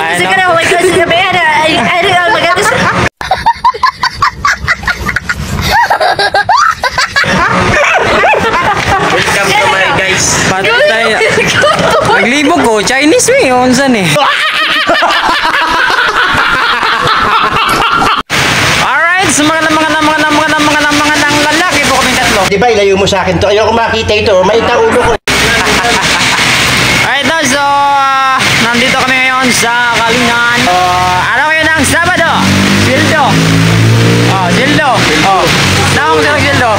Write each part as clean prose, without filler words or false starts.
Kasi ka na, oh my God, sabi, oh my God. Welcome to my guys. Patay. Naglibog ko, Chinese me, onsan eh. Alright, so mga lalaki po kami tatlo. Di ba, ilayo mo sa akin to. Ayoko makita ito. May ulo ko. Alright, so, nandito kami ngayon sa Kalingan. Araw ngayon ng Sabado. Sildo. Sildo. Naong sa Sildo.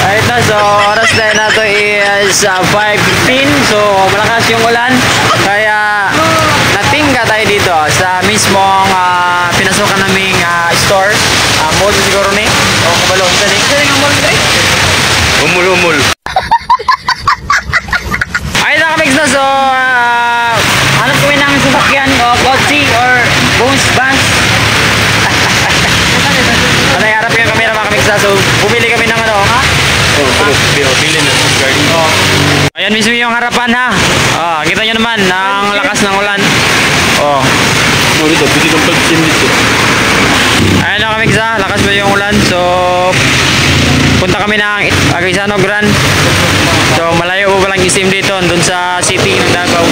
Alright na, so oras na nato is 5:15. So malakas yung ulan. Kaya natingga tayo dito sa mismong pinasukan naming store. Mall siguro ni. O kabalon. Saan yung mall ni? Umul. Alright na kamix na, so hanap kami ng sasakyan o kotse or bus. Ano harap yung camera mga kamix na, so bumili kami ng ano ha? Bili na sa garden. Ayan mismo yung harapan ha. Kita nyo naman ang lakas ng ulan. Dito ng pagsin dito. Ayan na kami sa lakas ba yung ulan. So punta kami ng Aguisano Gran. So malayo po palang isim dito doon sa city ng Davao.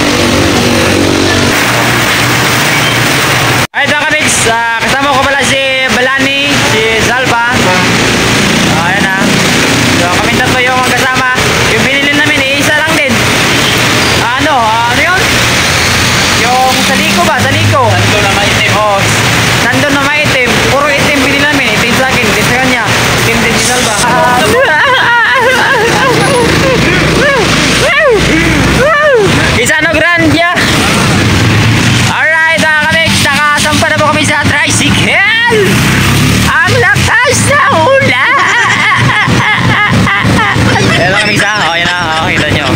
Ayan na kami kasama ko pala si Balani, si Salva. Ayan na. So kami tatlo yung magkasama. Yung binili namin isa lang din. Ano yun? Yung saliko ba? Saliko. Nandito na maitim. Nandun na maitim. Puro itim binili namin. Itim sa akin. Itim sa kanya. Itim din si Salva. Isano Grandia. Alright, kami. Nakasampa na po kami sa tricycle. Ang lakas na ulan. Ayan lang kami isa. Ayan na. Kita nyo.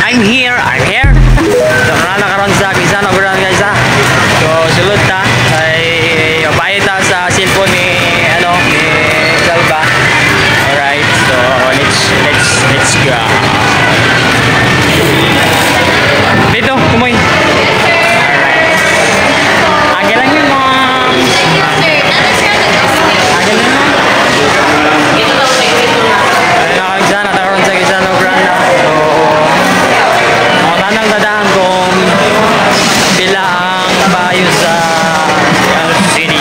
I'm here. So, nakaroon sa Aguisano Gran guys ha. So, sulod na. Ay, bayad na sa cellphone ni Salva. Alright. So, let's go. Dito, kumoy. Alright. Agad lang yun, mom. Agad lang yun. Nakaroon sa Aguisano Gran na. So, tanang dadaan kung pila ang bayo sa city.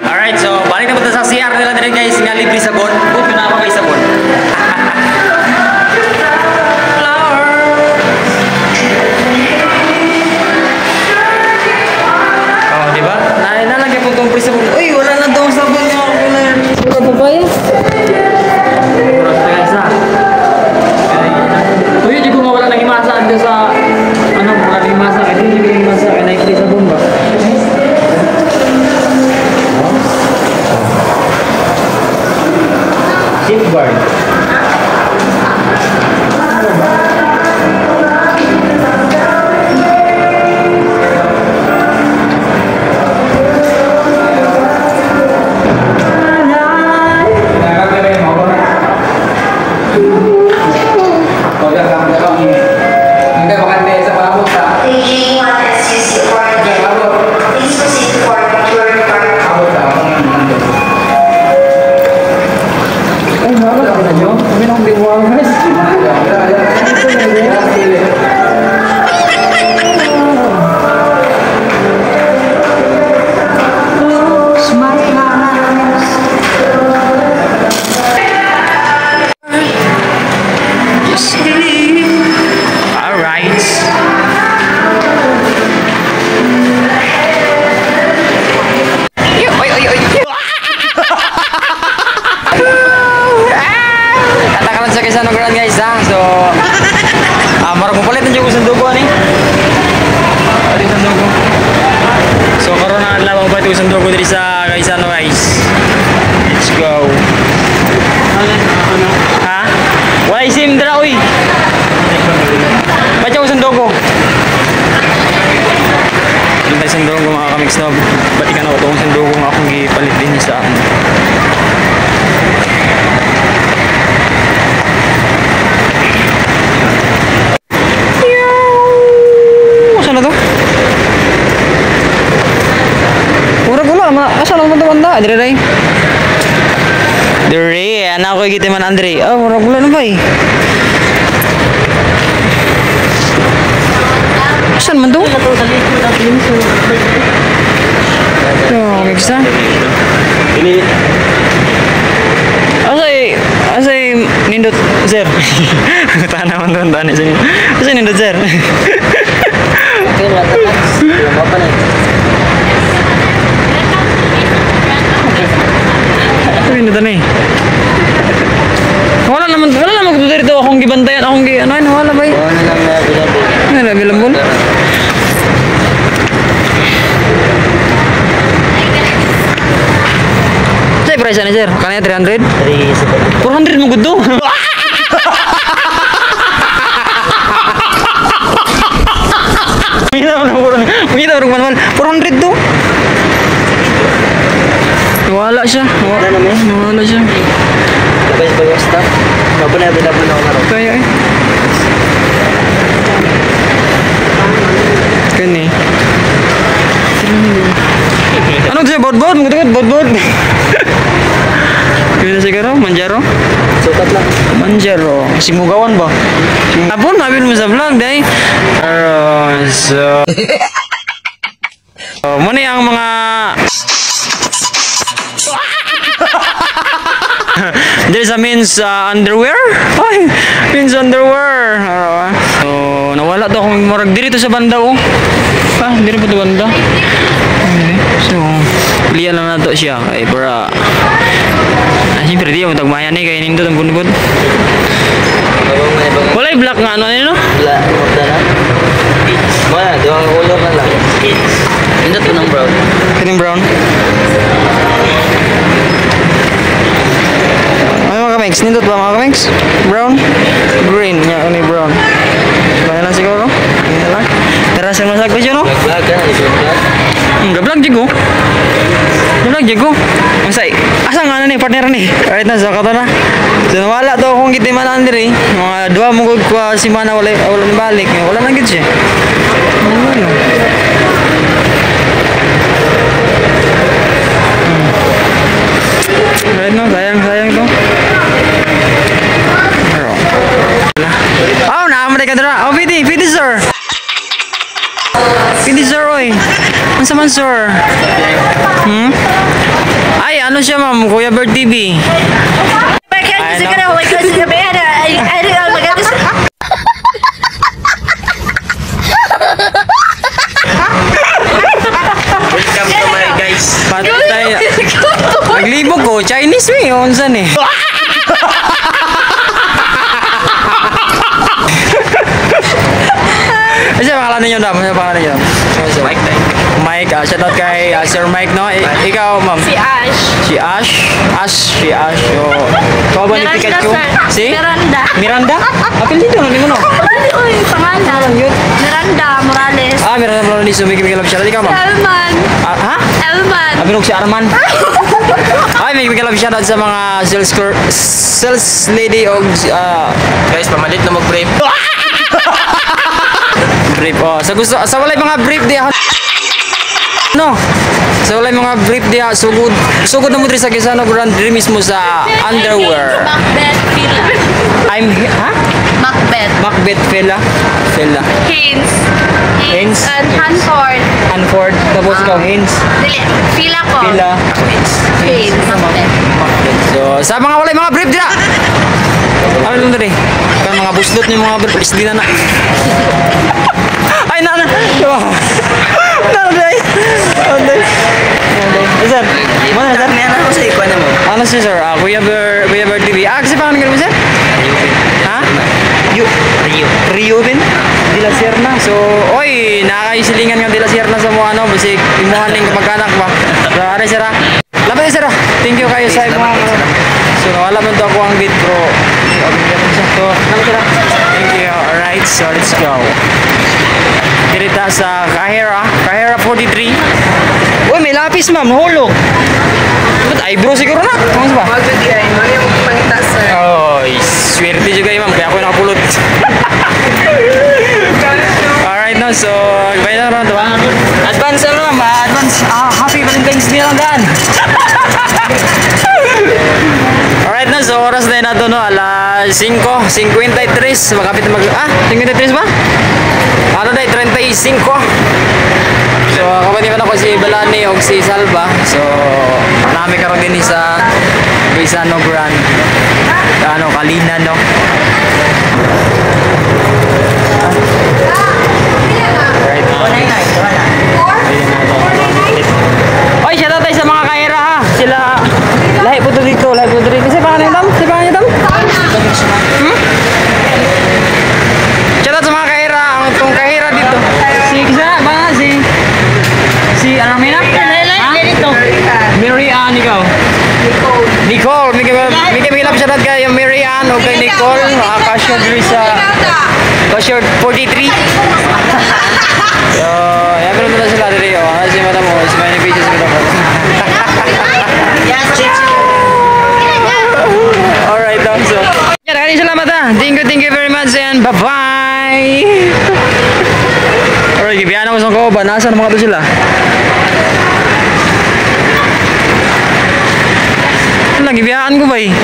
Alright, so balik na punta sa CR nila din guys, nga libre sabon. Buti na ako kay sabon. Diba? Nalagyan po itong pre sabon. Uy, wala na daw sabon niya. Wala po ba yan? Uy, di ko mawala ng imasa dyan sa wala ng imasa. Hindi nyo imasa. Kaya naikli sabon ba? Safeguard. Sandong mga kamix na batikan ako itong sandong akong niya sa akin. Saan na to? Murag wala naman. Asa naman ito banda? Dire ray. Dire, anak ko kita man Andre. Ah, murag wala na ba eh. Saan man to? Oh, mixta. Ini Asay nindot sir. Tahan naman doon, tahan sa inyo. Asay nindot sir. okay lah teman. Belum apa nih? Asay nindot na eh. Wala naman ko dito akong gibantayan, wala ba eh? Oh, nalang na bilabi. Ano, bilambol? Say price ani sir? Kanaya 300? 400 mo gud to. Mita orang manual 400 to. Wala siya. Wala siya. Tapos bago stop. Mabon na bilabi na ako. Kaya eh. Kani. Ano siya bodbod? Mugod bodbod. Kaya siguro Manjaro. Sukat lang. Manjaro. Simugawan ba? Abon nabil mo sa vlog dai. So mo ni ang mga There's a means underwear? Ay, means underwear. So, nawala to akong morag dito sa banda oh. Ah, dito pa to banda. So, pilihan lang na to siya. Ay, para siyempre di mo tagmayan eh. Kaya nindot ang bunibod. Wala yung black nga ano no? Wala. Wala na. Wala. Doang color na lang. Hindi to ng brown. Kiting brown. Ano mga kamix? Nindot ba mga kamix? Brown? Green. Nga, ano yung brown? Kaya lang siguro? Kaya lang. Teras yung masag ko siya, no? Vlog ka na. Gablag jigo. Gablag jigo. Masay. Asa nga na ni partner ni? Kahit na sa kato na. So nawala to akong kitiman Andre. Mga 2 mugod ko si mana wala balik. Wala na gid siya. Ano? Right no, sayang to. Oh, naamay ka dira. Oh, pidi sir. Pidi sir, oy. Ano sa man sir? Ay, ano siya ma'am? Kuya Bird TV. Kaya siguro wala ka siya ba yan. Ay, magagas. Welcome to my guys. Patay. Naglibog ko. Chinese mo yun. Saan eh? Ano siya pangalan ninyo dam? Ano pangalan ninyo? Mike tayo. Mike, shoutout kay Sir Mike, no? Ikaw, ma'am? Si Ash. Si Ash? Si Ash. Oh. Ikaw ba ni Miranda, Pikachu? sir. Si? Miranda. Miranda? Apel dito, no? Di mo, no? Dali, uy, pangalan. Miranda Morales. Ah, Miranda Morales. Sumikip-kilap siya. Ikaw, ma'am? Elman. Ha? Elman. Abinog si Arman. Ay, may bigyan shoutout sa mga sales lady o Guys, pamalit na mag-brave. brief. Oh, sa walay mga brief diha. No. Sa walay mga brief diha sugod na mo diri sa Quezano Grand diri mismo sa underwear. Macbeth Villa. Macbeth Villa. Haynes. Haynes. And Hanford. Hanford. Tapos ikaw Haynes. Dali, Villa ko. Villa. Haynes. Macbeth. So, sa mga walay mga brief diha. Ano lang dali? Kan mga buslot ni mga brief di na. Ay, nana. Nanday. Sir, mana sir? Ano sa ikuan mo? Ano si sir? Kuya Bird TV. Kasi pangalan ka mo sir? Ha? Rio Ben? De La Serna. So, oy, nakakaisilingan nga De La Serna sa mga ano, basig imuhan ning kamag-anak ba? So, are sir ha? Labay sir ha? Thank you kayo sa mga so, wala man to ako ang beat bro. So, naman sir ha? Thank you. Alright, so let's go. Dirita sa Kahera 43. Uy, may lapis ma'am, hulog. eyebrow siguro na. Ano ba? Magdadi ay, ano yung pangita, sir? Oh, swerte juga ma'am. Kaya ako nakapulot. Alright no, so gabay na ron, diba? Advance ano ma'am, advance. Happy Valentine's Day lang daan. Alright no, so oras na yun nato no, alas 5:53. Makapit na 53 ba? Ano na, 35. So, kapatid man ako si Balani o si Salva. So, marami karoon din sa Luisano Grand. Kalina, no? Right. Oy, shout out tayo sa mga kaira ha. Sila, lahi po dito. Kasi pa kanyo tam? Shout out sa mga kaira. Ang itong kahira dito. Si ano mina? Mary Ann, ikaw? Nicole. May kilap siya kay Mary Ann o kay Nicole. Cashier dito sa Cashier 43. So, yan pero muna sila dito. Si madam mo, si Manny Pages kita po. Alright, so. Yan, salamat ha. Thank you very much and bye-bye. Alright, gibihan ako sa Koba. Nasaan mga to sila? Gibihan ko ba eh?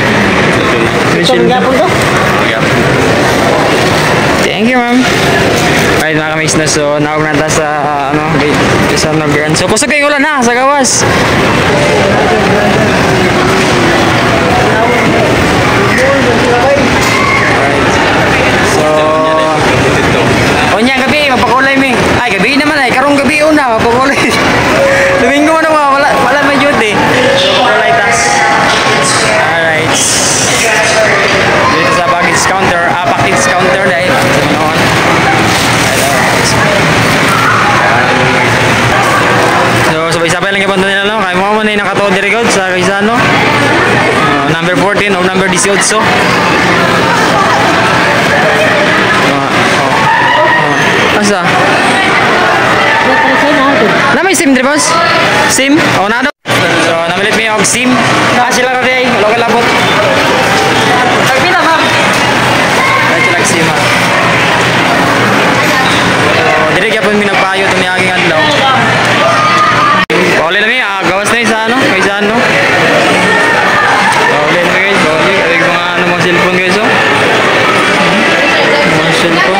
Thank you, ma'am. Alright, mga kamiks na. So, naog na sa, sa Nogran. So, kusog kayo ulan ha, sa gawas. So, onya gabi, mapakulay mi. Ay, gabi naman ay. Karong gabi una, mapakulay. Domingo man ako, wala may duty. Mapakulay tas. Alright. Dito sa package counter, package counter dahil sa manoon. So, sabay-sabay lang yung nila, no? Kaya mo na yung nakataon di record sa Quezano. Number 14 o number 18. Asa? Na may SIM, boss? SIM? O na daw. So, namilit mo yung SIM. Sila ka rin. Local labot. Tagpita, ma'am. Dahil sila SIM, ha. So, direk yapon mi nagpayo ito ni Aging Adlaw. Bawali na mi. Gawas na yung sa ano. Kaysa ano. Bawali na mi guys. Bawali. Awig mga mga cellphone guys, oh. Mga cellphone.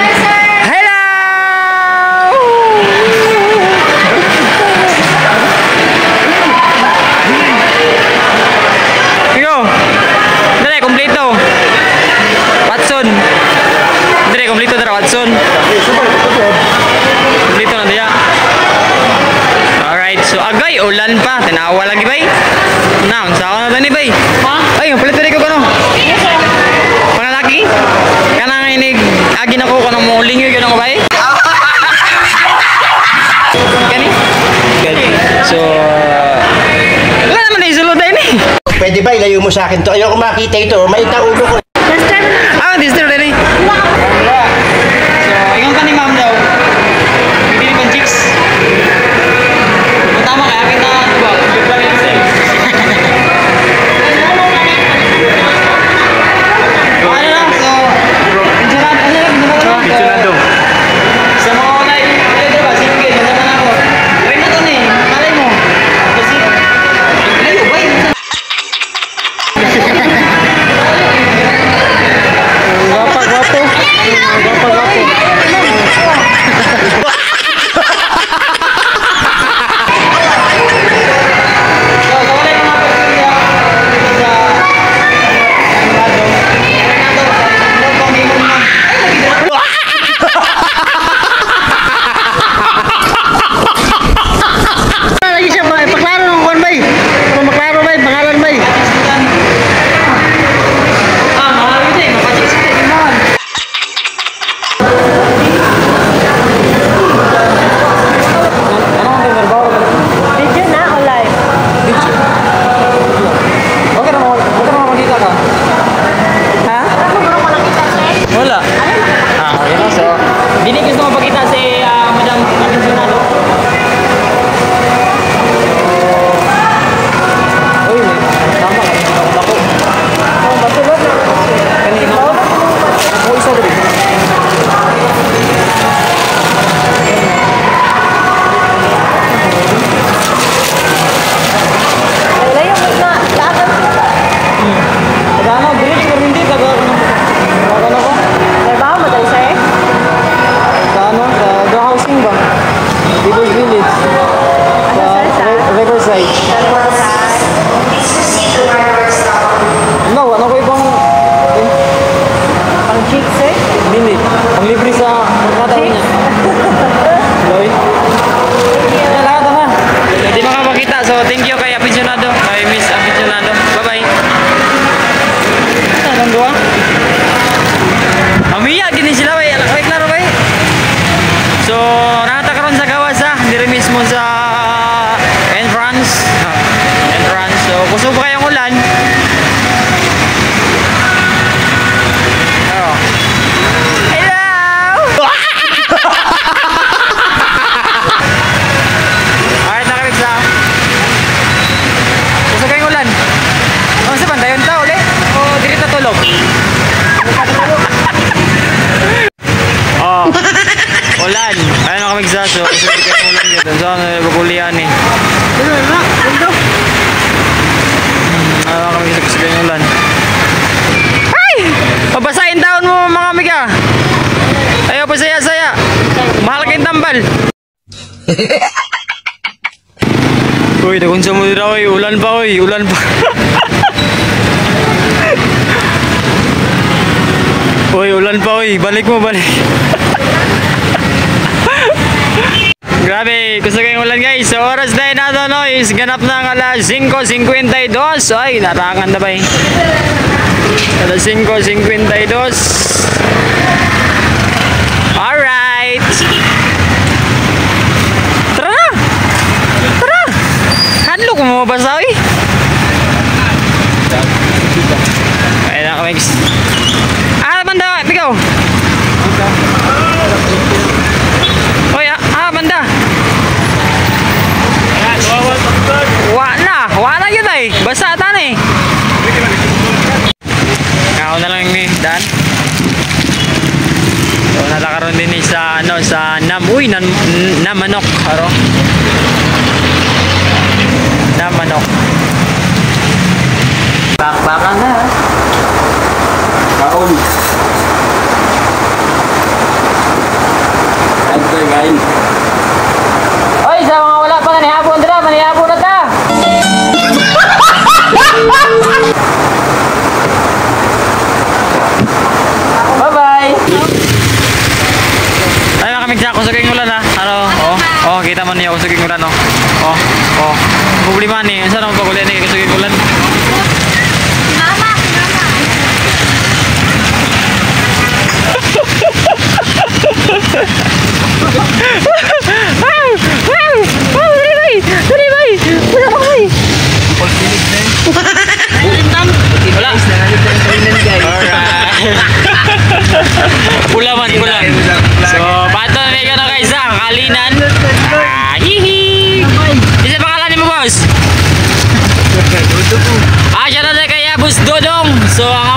Watson. Dito na diya. Alright, so agay ulan pa. Tinawa lagi bay. Naon sa ako na tani bay. Ha? Ay, palit ko kano. Pangalaki? Kanang inig agi na ko kanang muling yun ako bay. Kani? So wala naman na isulod na ini. Pwede ba ilayo mo sa akin to? Ayoko makita ito. May taulo ko. This time ready. So, ingon ka ni ma'am daw. Bibili pang chicks. Tama kaya kita ba? Ano na? So, pinsunado. Sa mga online, diba? Sige, nasama na ako. Wait na to ni. Malay mo. Kasi, layo ba yun? kusog pa kayong ulan. Oh. Hello! Alright, nakabigsa. Kusog kayong ulan. Ano sa bandayon ta uli? O dirit na tulog? Oh. Ulan. Ayun ako magsaso. Kasi hindi kayo ulan dito. So, bagulian eh. Ayun ako magsaso kayo ulan. Ay! Pabasahin taon mo mga amiga. Ayaw pa saya-saya. Mahal kayong tambal. Uy, nakunsa mo dito. Uy, ulan pa. Uy, ulan pa. Uy, ulan pa. Uy, balik mo, balik. Grabe, gusto kayong ulan guys. So, oras na nato no is ganap ng alas 5:52. Ay, narangan na ba eh. Alas 5:52. Alright. Tara na. Tara. Handlo ko mo basa eh. Ayun na kami. Banda, bigaw. Oy, banda. Wa na yun ay. Basta atan eh. Ako na lang ni Dan. So, natakaroon din eh sa, ano, sa Namanok. Haro. Namanok. Bakbakan na. Kaon. Ay, gain. Oy, sa mga wala pa nanihapon dira, manihapon na ta. Bye-bye. Ay, makamigsa ako sa kayong ulan ha. Ano? Oh, kita mo niya ako sa kayong ulan oh. Oh. Problema ni, saan ako pagulian ni sa kayong ulan? Pulaman. So, pato na medyo na guys ang kalinan. Hihi. Isa pangalan mo boss? Siya na kaya Boss Dodong. So, ang